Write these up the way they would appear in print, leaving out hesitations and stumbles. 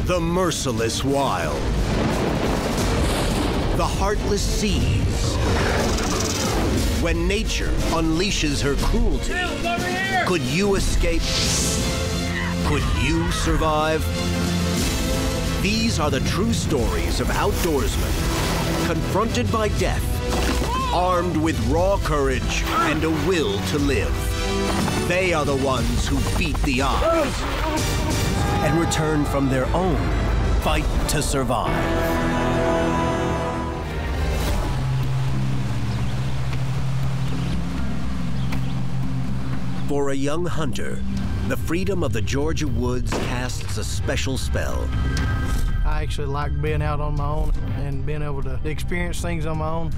The merciless wild. The heartless seas. When nature unleashes her cruelty, could you escape? Could you survive? These are the true stories of outdoorsmen, confronted by death, armed with raw courage and a will to live. They are the ones who beat the odds and return from their own fight to survive. For a young hunter, the freedom of the Georgia woods casts a special spell. I actually like being out on my own and being able to experience things on my own.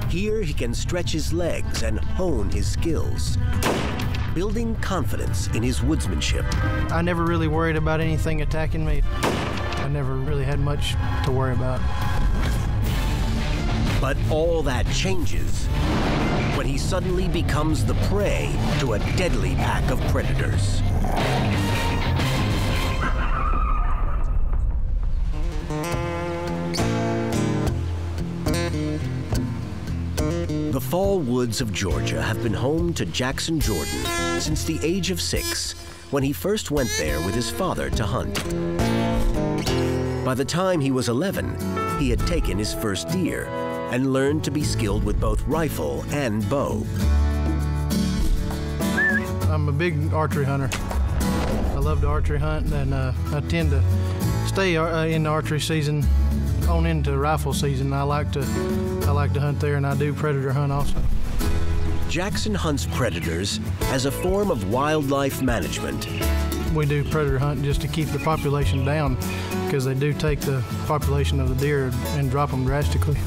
Here he can stretch his legs and hone his skills, building confidence in his woodsmanship. I never really worried about anything attacking me. I never really had much to worry about. But all that changes when he suddenly becomes the prey to a deadly pack of predators. The fall woods of Georgia have been home to Jackson Jordon since the age of 6, when he first went there with his father to hunt. By the time he was 11, he had taken his first deer and learned to be skilled with both rifle and bow. I'm a big archery hunter. I love to archery hunt, and I tend to stay in the archery season on into rifle season. I like to hunt there, and I do predator hunt also. Jackson hunts predators as a form of wildlife management. We do predator hunting just to keep the population down, because they do take the population of the deer and drop them drastically.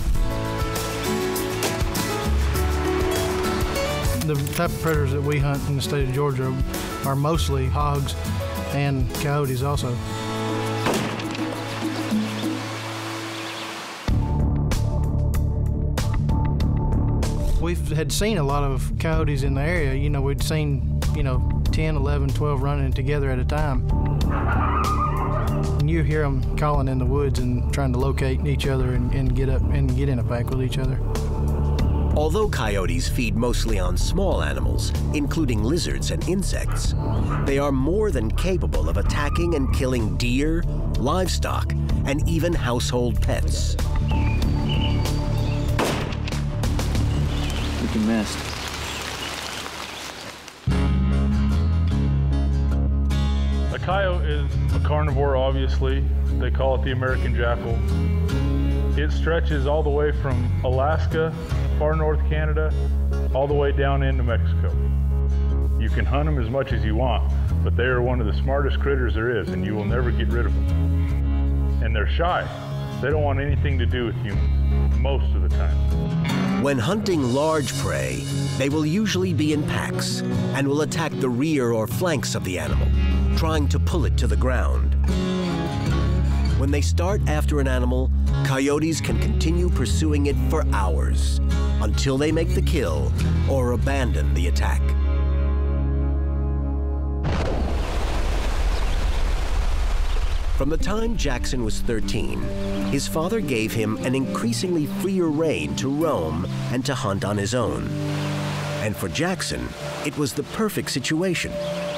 The type of predators that we hunt in the state of Georgia are mostly hogs and coyotes also. We had seen a lot of coyotes in the area. You know, we'd seen, 10, 11, 12 running together at a time. And you hear them calling in the woods and trying to locate each other and get up and get in a pack with each other. Although coyotes feed mostly on small animals, including lizards and insects, they are more than capable of attacking and killing deer, livestock, and even household pets. Looking missed. A coyote is a carnivore, obviously. They call it the American jackal. It stretches all the way from Alaska, far north Canada, all the way down into Mexico. You can hunt them as much as you want, but they are one of the smartest critters there is, and you will never get rid of them. And they're shy. They don't want anything to do with humans, most of the time. When hunting large prey, they will usually be in packs and will attack the rear or flanks of the animal, trying to pull it to the ground. When they start after an animal, coyotes can continue pursuing it for hours until they make the kill or abandon the attack. From the time Jackson was 13, his father gave him an increasingly freer rein to roam and to hunt on his own. And for Jackson, it was the perfect situation,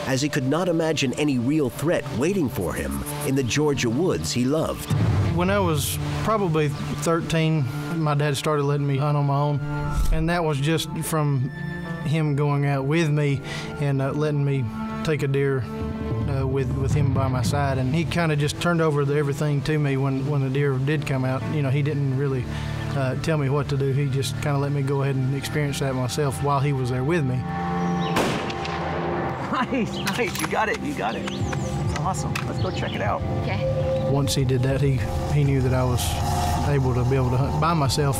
as he could not imagine any real threat waiting for him in the Georgia woods he loved. When I was probably 13, my dad started letting me hunt on my own, and that was just from him going out with me and letting me take a deer with him by my side. And he kind of just turned over everything to me when the deer did come out. He didn't really tell me what to do. He just kind of let me go ahead and experience that myself while he was there with me. Nice, you got it. That's awesome. Let's go check it out. Okay. Once he did that, he knew that I was able to hunt by myself.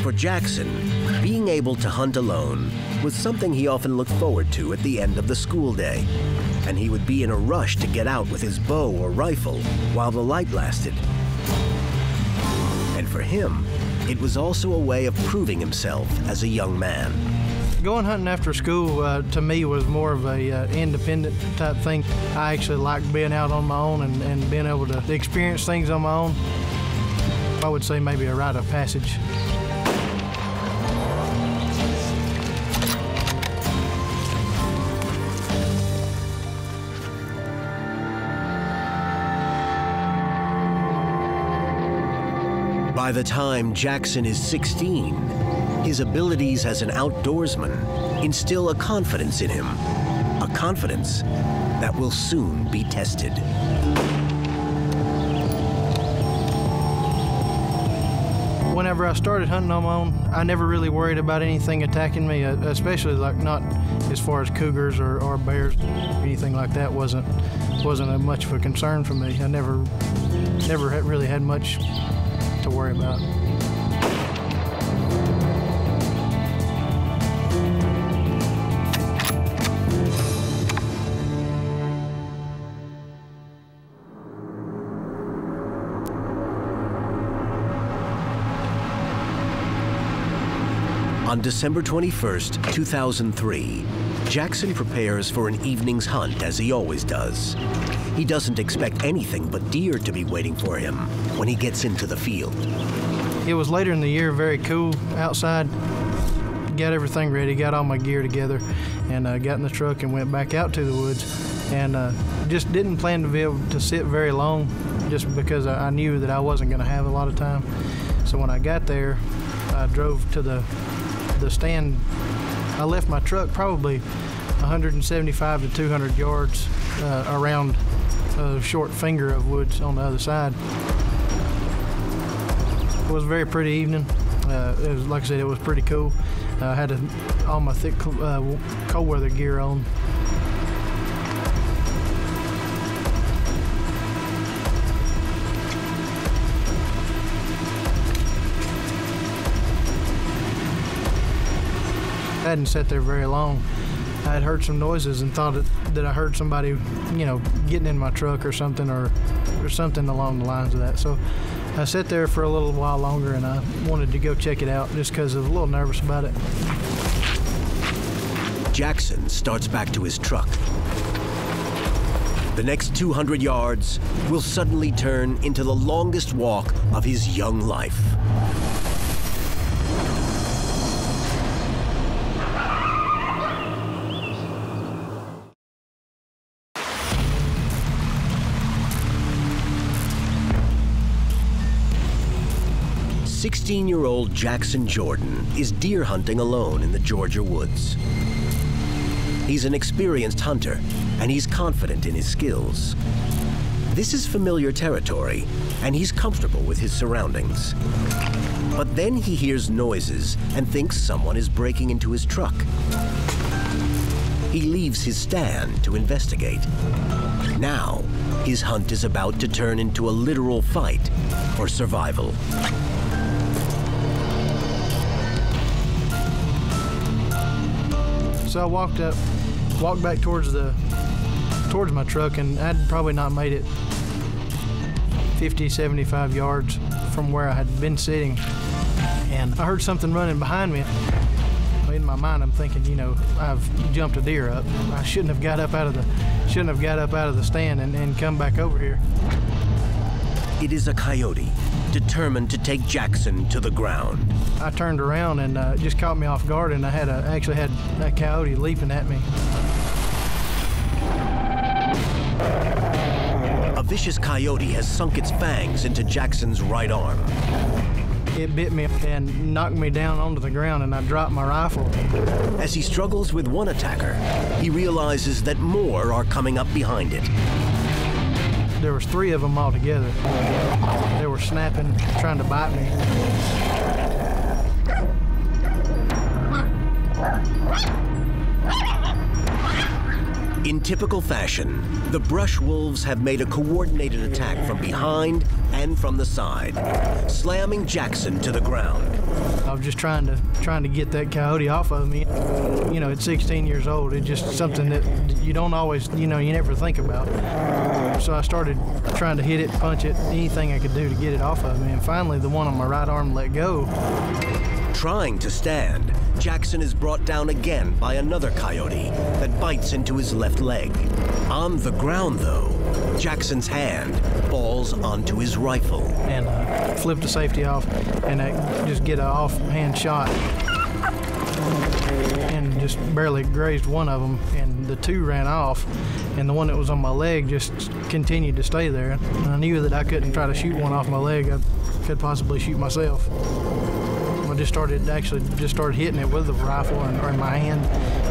For Jackson, being able to hunt alone was something he often looked forward to at the end of the school day, and he would be in a rush to get out with his bow or rifle while the light lasted. And for him, it was also a way of proving himself as a young man. Going hunting after school to me was more of a independent type thing. I actually liked being out on my own and being able to experience things on my own. I would say maybe a rite of passage. By the time Jackson is 16, his abilities as an outdoorsman instill a confidence in him, a confidence that will soon be tested. Whenever I started hunting on my own, I never really worried about anything attacking me, especially like not as far as cougars or bears. Anything like that wasn't much of a concern for me. I never really had much to worry about. On December 21st, 2003, Jackson prepares for an evening's hunt as he always does. He doesn't expect anything but deer to be waiting for him when he gets into the field. It was later in the year, very cool outside. Got everything ready, got all my gear together, and got in the truck and went back out to the woods. And just didn't plan to be able to sit very long, just because I knew that I wasn't going to have a lot of time. So when I got there, I drove to the stand. I left my truck probably 175 to 200 yards around a short finger of woods on the other side. It was a very pretty evening. It was, like I said, it was pretty cool. I had all my thick cold weather gear on. I hadn't sat there very long. I had heard some noises and thought that I heard somebody, you know, getting in my truck or something, or something along the lines of that. So I sat there for a little while longer, and I wanted to go check it out just because I was a little nervous about it. Jackson starts back to his truck. The next 200 yards will suddenly turn into the longest walk of his young life. "16-year-old Jackson Jordon is deer hunting alone in the Georgia woods. He's an experienced hunter, and he's confident in his skills. This is familiar territory, and he's comfortable with his surroundings. But then he hears noises and thinks someone is breaking into his truck. He leaves his stand to investigate. Now, his hunt is about to turn into a literal fight for survival. So I walked back towards my truck, and I'd probably not made it 50, 75 yards from where I had been sitting. And I heard something running behind me. In my mind, I'm thinking, you know, I've jumped a deer up. I shouldn't have got up out of the stand and come back over here. It is a coyote, determined to take Jackson to the ground. I turned around and it just caught me off guard, and I actually had that coyote leaping at me. A vicious coyote has sunk its fangs into Jackson's right arm. It bit me and knocked me down onto the ground, and I dropped my rifle. As he struggles with one attacker, he realizes that more are coming up behind it. There was 3 of them all together. They were snapping, trying to bite me. In typical fashion, the brush wolves have made a coordinated attack from behind and from the side, slamming Jackson to the ground. I was just trying to get that coyote off of me. You know, at 16 years old, it's just something that you don't always, you know, you never think about. So I started trying to hit it, punch it, anything I could do to get it off of me. And finally, the one on my right arm let go. Trying to stand, Jackson is brought down again by another coyote that bites into his left leg. On the ground, though, Jackson's hand falls onto his rifle. And flip the safety off and just get an offhand shot. And just barely grazed one of them, and the two ran off, and the one that was on my leg just continued to stay there. And I knew that I couldn't try to shoot one off my leg. I could possibly shoot myself. I just started hitting it with the rifle or in my hand,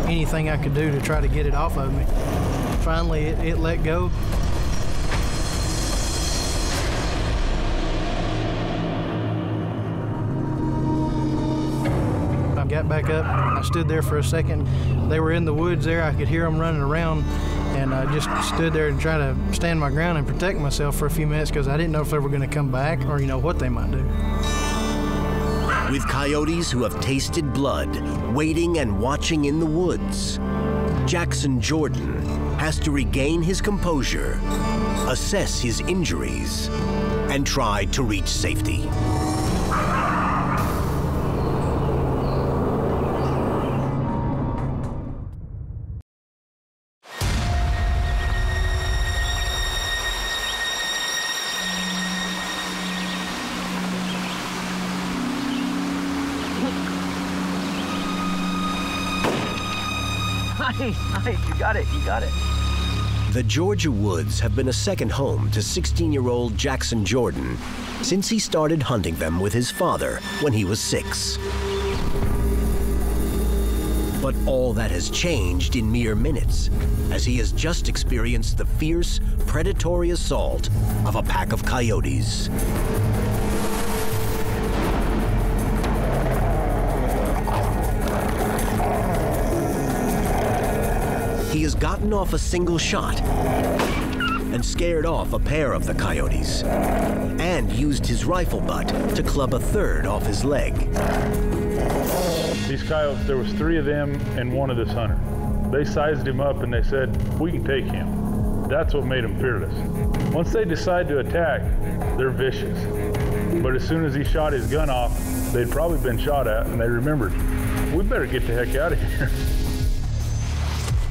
anything I could do to try to get it off of me. Finally, it let go. I got back up. I stood there for a second. They were in the woods there. I could hear them running around, and I just stood there and tried to stand my ground and protect myself for a few minutes because I didn't know if they were going to come back or, what they might do. With coyotes who have tasted blood, waiting and watching in the woods, Jackson Jordon has to regain his composure, assess his injuries, and try to reach safety. Nice, you got it. The Georgia woods have been a second home to 16-year-old Jackson Jordon since he started hunting them with his father when he was 6. But all that has changed in mere minutes, as he has just experienced the fierce, predatory assault of a pack of coyotes. He has gotten off a single shot and scared off a pair of the coyotes, and used his rifle butt to club a third off his leg. These coyotes, there was 3 of them and one of this hunter. They sized him up and they said, we can take him. That's what made him fearless. Once they decide to attack, they're vicious. But as soon as he shot his gun off, they'd probably been shot at, and they remembered, we better get the heck out of here.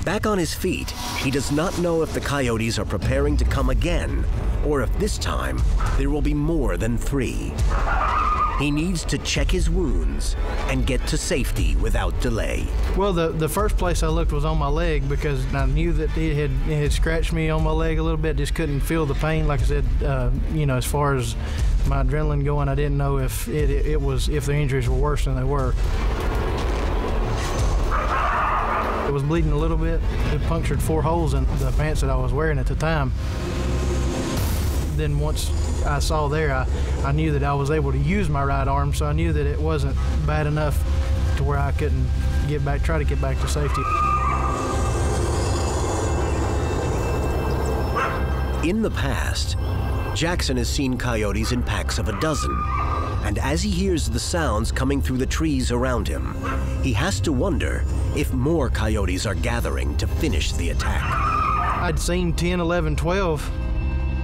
Back on his feet, he does not know if the coyotes are preparing to come again, or if this time there will be more than 3. He needs to check his wounds and get to safety without delay. Well, the first place I looked was on my leg because I knew that it had scratched me on my leg a little bit, just couldn't feel the pain. Like I said, as far as my adrenaline going, I didn't know if the injuries were worse than they were. It was bleeding a little bit. It punctured 4 holes in the pants that I was wearing at the time. Then once I saw there, I knew that I was able to use my right arm, so I knew that it wasn't bad enough to where I couldn't try to get back to safety. In the past, Jackson has seen coyotes in packs of a dozen. And as he hears the sounds coming through the trees around him, he has to wonder if more coyotes are gathering to finish the attack. I'd seen 10, 11, 12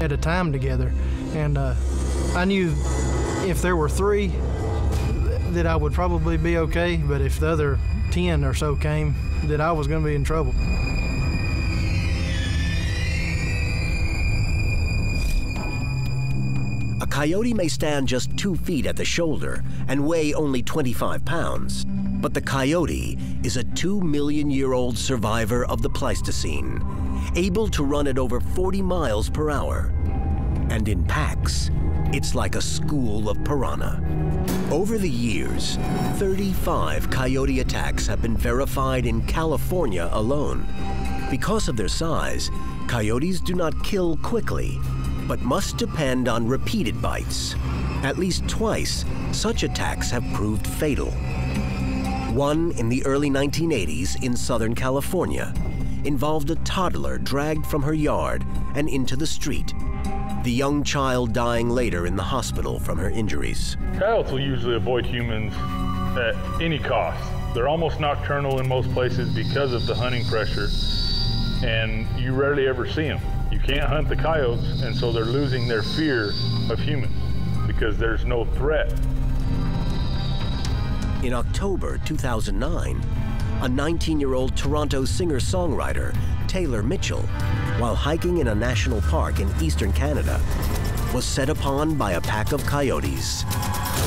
at a time together, and I knew if there were 3 that I would probably be okay, but if the other 10 or so came, that I was going to be in trouble. A coyote may stand just 2 feet at the shoulder and weigh only 25 pounds, but the coyote is a 2-million-year-old survivor of the Pleistocene, able to run at over 40 miles per hour. And in packs, it's like a school of piranha. Over the years, 35 coyote attacks have been verified in California alone. Because of their size, coyotes do not kill quickly, but must depend on repeated bites. At least twice, such attacks have proved fatal. One in the early 1980s in Southern California involved a toddler dragged from her yard and into the street, the young child dying later in the hospital from her injuries. Coyotes will usually avoid humans at any cost. They're almost nocturnal in most places because of the hunting pressure, and you rarely ever see them. You can't hunt the coyotes, and so they're losing their fear of humans because there's no threat. In October 2009, a 19-year-old Toronto singer-songwriter, Taylor Mitchell, while hiking in a national park in eastern Canada, was set upon by a pack of coyotes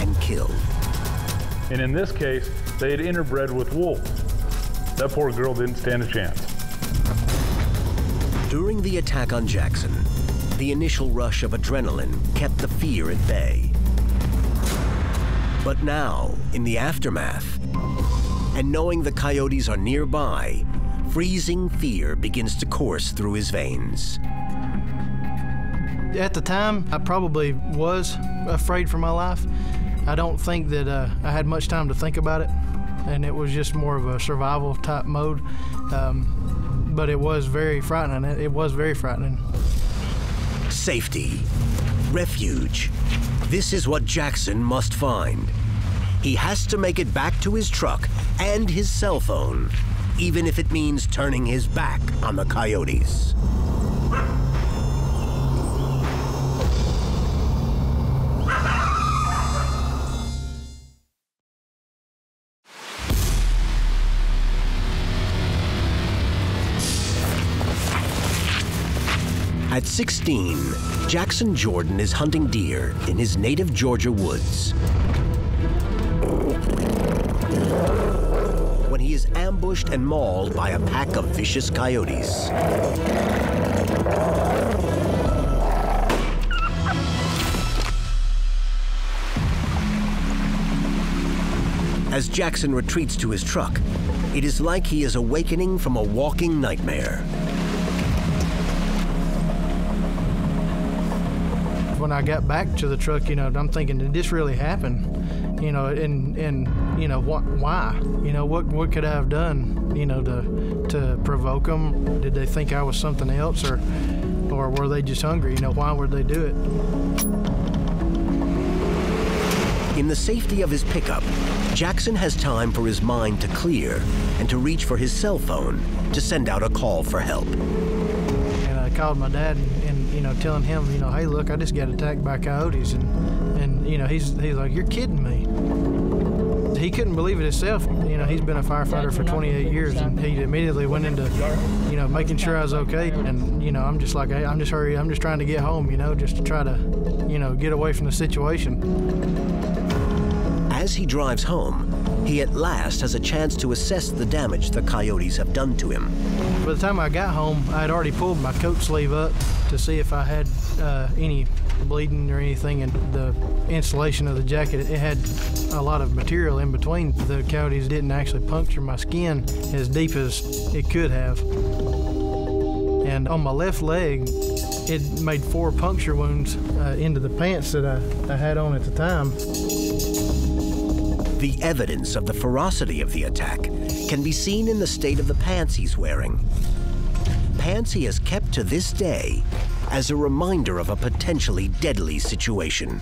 and killed. And in this case, they had interbred with wolves. That poor girl didn't stand a chance. During the attack on Jackson, the initial rush of adrenaline kept the fear at bay. But now, in the aftermath, and knowing the coyotes are nearby, freezing fear begins to course through his veins. At the time, I probably was afraid for my life. I don't think that I had much time to think about it, and it was just more of a survival type mode. But it was very frightening. It was very frightening. Safety, refuge. This is what Jackson must find. He has to make it back to his truck and his cell phone, even if it means turning his back on the coyotes. At 16, Jackson Jordon is hunting deer in his native Georgia woods when he is ambushed and mauled by a pack of vicious coyotes. As Jackson retreats to his truck, it is like he is awakening from a walking nightmare. When I got back to the truck, I'm thinking, did this really happen? And why? What could I have done, to provoke them? Did they think I was something else, or were they just hungry? Why would they do it? In the safety of his pickup, Jackson has time for his mind to clear and to reach for his cell phone to send out a call for help. And I called my dad and telling him, hey, look, I just got attacked by coyotes. And he's like, you're kidding me. He couldn't believe it himself. He's been a firefighter for 28 years, and he immediately went into, making sure I was okay. And, I'm just like, hey, I'm just trying to get home, just to try to, get away from the situation. As he drives home, he at last has a chance to assess the damage the coyotes have done to him. By the time I got home, I had already pulled my coat sleeve up to see if I had any bleeding or anything, and the insulation of the jacket, it had a lot of material in between. The coyotes didn't actually puncture my skin as deep as it could have. And on my left leg, it made 4 puncture wounds into the pants that I had on at the time. The evidence of the ferocity of the attack can be seen in the state of the pants he's wearing. Pants he has kept to this day as a reminder of a potentially deadly situation.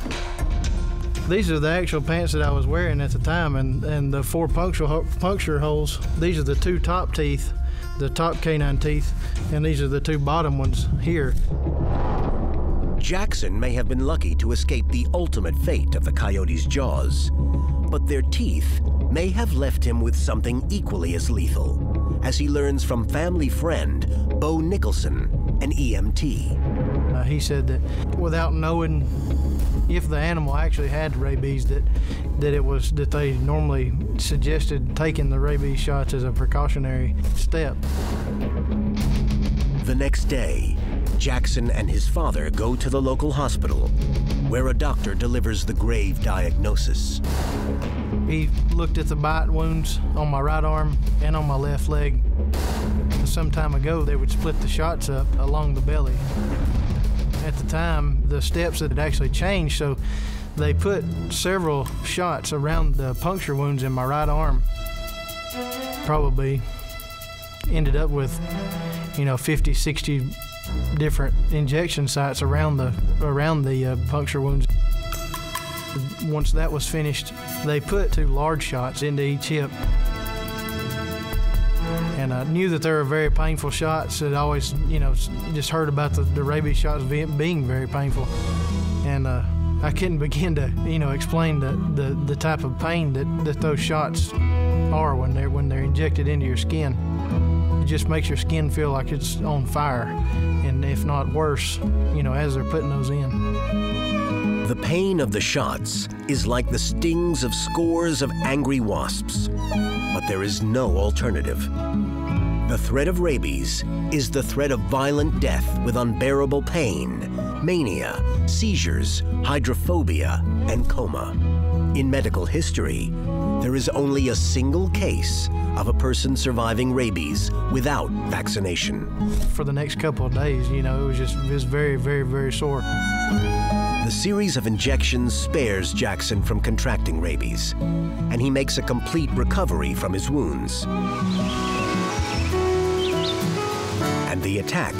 These are the actual pants that I was wearing at the time, and the 4 puncture holes, these are the 2 top teeth, the top canine teeth, and these are the 2 bottom ones here. Jackson may have been lucky to escape the ultimate fate of the coyotes' jaws, but their teeth may have left him with something equally as lethal, as he learns from family friend Bo Nicholson, an EMT. He said that without knowing if the animal actually had rabies, that they normally suggested taking the rabies shots as a precautionary step. The next day, Jackson and his father go to the local hospital, where a doctor delivers the grave diagnosis. He looked at the bite wounds on my right arm and on my left leg. Some time ago, they would split the shots up along the belly. At the time, the steps had actually changed, so they put several shots around the puncture wounds in my right arm. Probably ended up with, 50, 60 different injection sites around the puncture wounds. Once that was finished, they put 2 large shots into each hip. And I knew that they were very painful shots. I'd always, just heard about the rabies shots being very painful. And I couldn't begin to, explain the type of pain that those shots are when they're injected into your skin. It just makes your skin feel like it's on fire, and if not worse, as they're putting those in. The pain of the shots is like the stings of scores of angry wasps, but there is no alternative. The threat of rabies is the threat of violent death with unbearable pain, mania, seizures, hydrophobia, and coma. In medical history, there is only a single case of a person surviving rabies without vaccination. For the next couple of days, it was very, very, very sore. The series of injections spares Jackson from contracting rabies, and he makes a complete recovery from his wounds. And the attack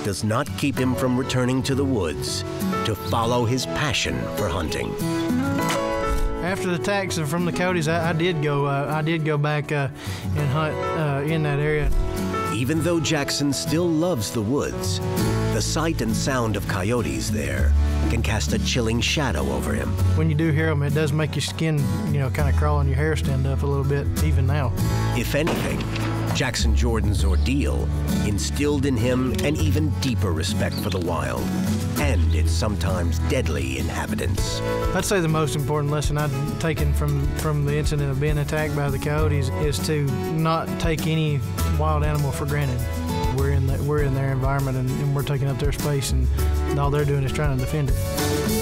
does not keep him from returning to the woods to follow his passion for hunting. After the attacks from the Coyotes, I did go back and hunt in that area. Even though Jackson still loves the woods, the sight and sound of coyotes there can cast a chilling shadow over him. When you do hear them, it does make your skin, kind of crawl and your hair stand up a little bit, even now. If anything, Jackson Jordon's ordeal instilled in him an even deeper respect for the wild and its sometimes deadly inhabitants. I'd say the most important lesson I've taken from the incident of being attacked by the Coyotes is to not take any wild animal for granted. We're in their environment, and we're taking up their space, and all they're doing is trying to defend it.